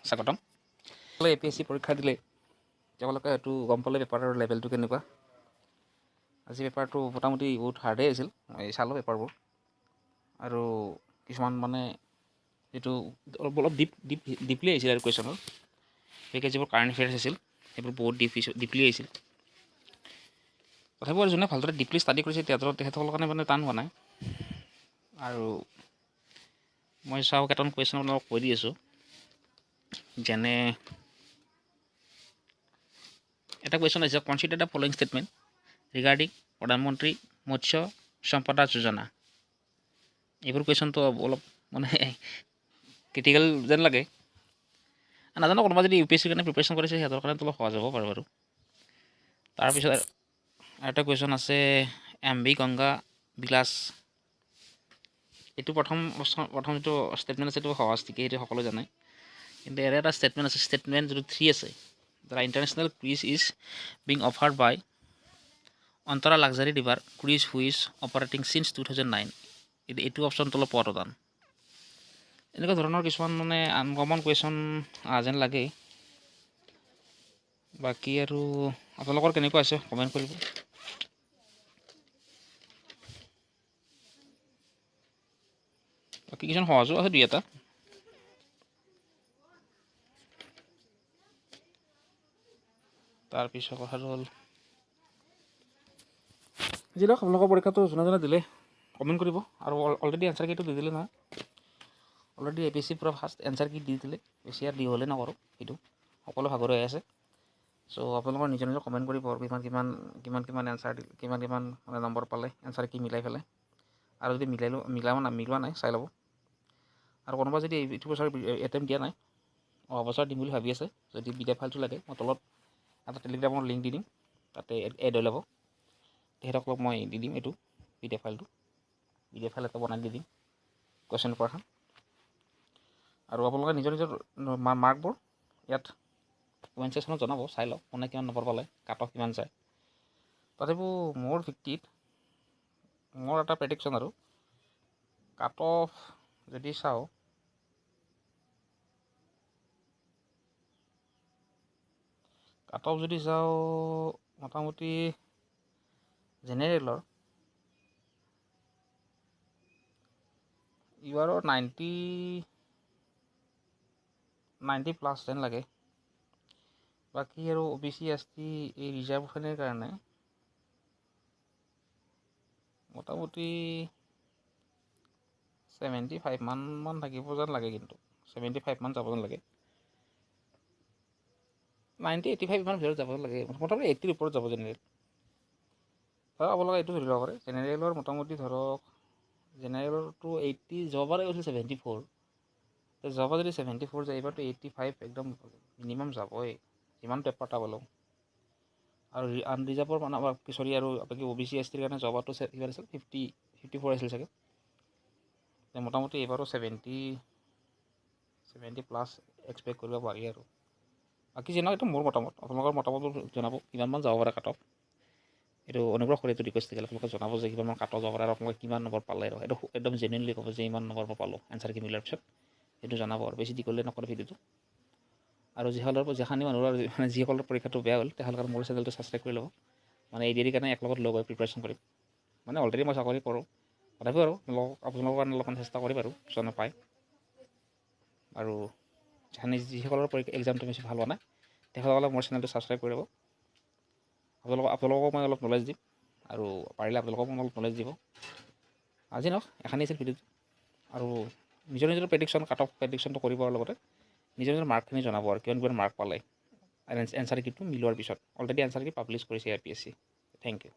স্বাগতম। APSC পৰীক্ষা দিলে তেওঁলোকে এইটো গম পালে পেপাৰৰ লেভেলটো কেনেকুৱা। আজি পেপাৰটো মোটামুটি বহুত হাৰ্ডেই আছিল, মই চালোঁ পেপাৰবোৰ আৰু কিছুমান মানে যিটো অলপ ডিপলি আহিছিল আৰু কুৱেশ্যনৰ বিশেষকৈ যিবোৰ কাৰেণ্ট এফেয়াৰ্ছ আছিল সেইবোৰ বহুত ডিপলি আহিছিল। তথাপিও যোনে ভালদৰে ডিপলি ষ্টাডি কৰিছে তেখেতসকলৰ কাৰণে মানে টান হোৱা নাই। আৰু মই চাওঁ কেইটামান কুৱেশ্যন আপোনালোকক কৈ দি আছোঁ। যেনে এটা কুৱেশ্যন আছে, consider the following statement regarding প্ৰধানমন্ত্ৰী মৎস্য সম্পদা যোজনা। এইবোৰ কুৱেশ্যনটো অলপ মানে ক্ৰিটিকেল যেন লাগে। নাজানো কোনোবা যদি UPSCৰ কাৰণে প্ৰিপেৰেশ্যন কৰিছে সিহঁতৰ কাৰণে অলপ সহজ হ'ব পাৰে বাৰু। তাৰপিছত আৰু এটা কুৱেশ্যন আছে, MV গংগা বিলাস। এইটো প্ৰথম যিটো ষ্টেটমেণ্ট আছে এইটো সহজ, ঠিকেই, সেইটো সকলোৱে জানে। কিন্তু ইয়াৰে এটা ষ্টেটমেণ্ট আছে, ষ্টেটমেণ্ট যিটো 3 আছে, the international cruise is being offered by Antara luxury river cruise which's operating since 2009। এইটো অপশ্যনটো অলপ পোৱাটো টান। এনেকুৱা ধৰণৰ কিছুমান মানে আনকমন কুৱেশ্যন যেন লাগে। বাকী আৰু আপোনালোকৰ কেনেকুৱা আছে কমেণ্ট কৰিব। বাকী কিছুমান সহজো আছে দুই এটা। তাৰপিছত কথাটো হ'ল যি লওক আপোনালোকৰ পৰীক্ষাটো যোনে দিলে কমেণ্ট কৰিব। আৰু অলৰেডি এনচাৰ কিটো দি দিলে নহয়, অলৰেডি APSC পৰা ফাৰ্ষ্ট এনচাৰ কি দি দিলে, বেছি আৰু দীঘলে নকৰোঁ, সেইটো সকলো ভাগৰ হৈ আছে। চ' আপোনালোকৰ নিজৰ কমেণ্ট কৰিব আৰু কিমান এনচাৰ কিমান মানে নম্বৰ পালে, এনচাৰ কি মিলাই পেলাই। আৰু যদি মিলোৱা নাই চাই ল'ব। আৰু কোনোবা যদি এইটো বছৰ এটেম্প দিয়া নাই, অহা বছৰ দিম বুলি ভাবি আছে, যদি PDF ফাইলটো লাগে মই তলত এটা টেলিগ্ৰামৰ লিংক দি দিম, তাতে এড হৈ ল'ব। তেখেতসকলক মই দি দিম এইটো PDF ফাইলটো, PDF ফাইল এটা বনাই দি দিম কুৱেশ্যন পেপাৰখন। আৰু আপোনালোকে নিজৰ মাৰ্কবোৰ ইয়াত কমেণ্ট ছেকশ্যনত জনাব, চাই লওক কোনে কিমান নম্বৰ পালে, কাট অফ কিমান যায়। তথাপিও মোৰ 50ত মোৰ এটা প্ৰেডিকশ্যন আৰু কাট অফ যদি চাওঁ, মোটামুটি জেনেৰেলৰ ইবাৰৰ 90 প্লাছ যেন লাগে। বাকী আৰু OBC ST এই ৰিজাৰ্ভখিনিৰ কাৰণে মোটামুটি 75 মান থাকিব যেন লাগে, কিন্তু 75 মান যাব যেন লাগে। 90-85 মান ভিতৰত যাব লাগে, মোটামুটি 80ৰ ওপৰত যাব জেনেৰেল। ধৰক আপোনালোকে এইটো ধৰি ল'ব পাৰে, জেনেৰেলৰ মোটামুটি ধৰক জেনেৰেলৰটো 80, যোৱাবাৰে গৈছিল 74, যোৱাবাৰ যদি 74 যায়, এইবাৰতো 85 একদম মিনিমাম যাবই, যিমান পেপাৰ টাপ হ'লেও। আৰু আনৰিজাৰ্ভৰ মানে আৰু বাকী OBC STৰ কাৰণে যোৱাবাৰটো কিমান আছিল, 54 আছিল চাগে। মোটামুটি এইবাৰো 70 প্লাছ এক্সপেক্ট কৰিব পাৰি আৰু। বাকী যেনেকুৱা এইটো মোৰ মতামত, আপোনালোকৰ মতামতবোৰ জনাব কিমানমান যাব পাৰে কাট অফ। এইটো অনুগ্ৰহ কৰি এইটো ৰিকুৱেষ্ট থাকিলে আপোনালোকে জনাব যে কিমানমান কাট অফ যাব পাৰে আৰু আপোনালোকে কিমান নম্বৰ পালে। আৰু এইটো একদম জেনুইনলি ক'ব যে ইমান নম্বৰ মই পালোঁ এনচাৰ কি মিলাৰ পিছত, সেইটো জনাব। আৰু বেছি দীঘলীয়া নকৰে ভিডিঅ'টো। আৰু যিসকলৰ পৰীক্ষাটো বেয়া হ'ল তেওঁলোকৰ মোৰ চেনেলটো ছাবস্ক্ৰাইব কৰি ল'ব। মানে এই দেৰি কাৰণে একলগত লগ হৈ প্ৰিপেৰেশ্যন কৰিম। মানে অলৰেডি মই চাকৰি কৰোঁ, তথাপিও আৰু আপোনালোকৰ কাৰণে অলপমান চেষ্টা কৰিম আৰু জনে পায়। আৰু যিসকলৰ এক্সামটো বেছি ভাল হোৱা নাই তেখেতসকলে মোৰ চেনেলটো ছাবস্ক্ৰাইব কৰিব। আপোনালোকক মই অলপ নলেজ দিম, আৰু পাৰিলে আপোনালোকক মই অলপ নলেজ দিব। আজি নহওক এখানি আছিল ভিডিঅ'টো। আৰু নিজৰ প্ৰেডিকশ্যন, কাট অফ প্ৰেডিকশ্যনটো কৰিব, আৰু লগতে নিজৰ মাৰ্কখিনি জনাব আৰু কিমান মাৰ্ক পালে এনচাৰ কিটো মিলোৱাৰ পিছত। অলৰেডি এনচাৰ কি পাব্লিছ কৰিছে APSC। Thank U.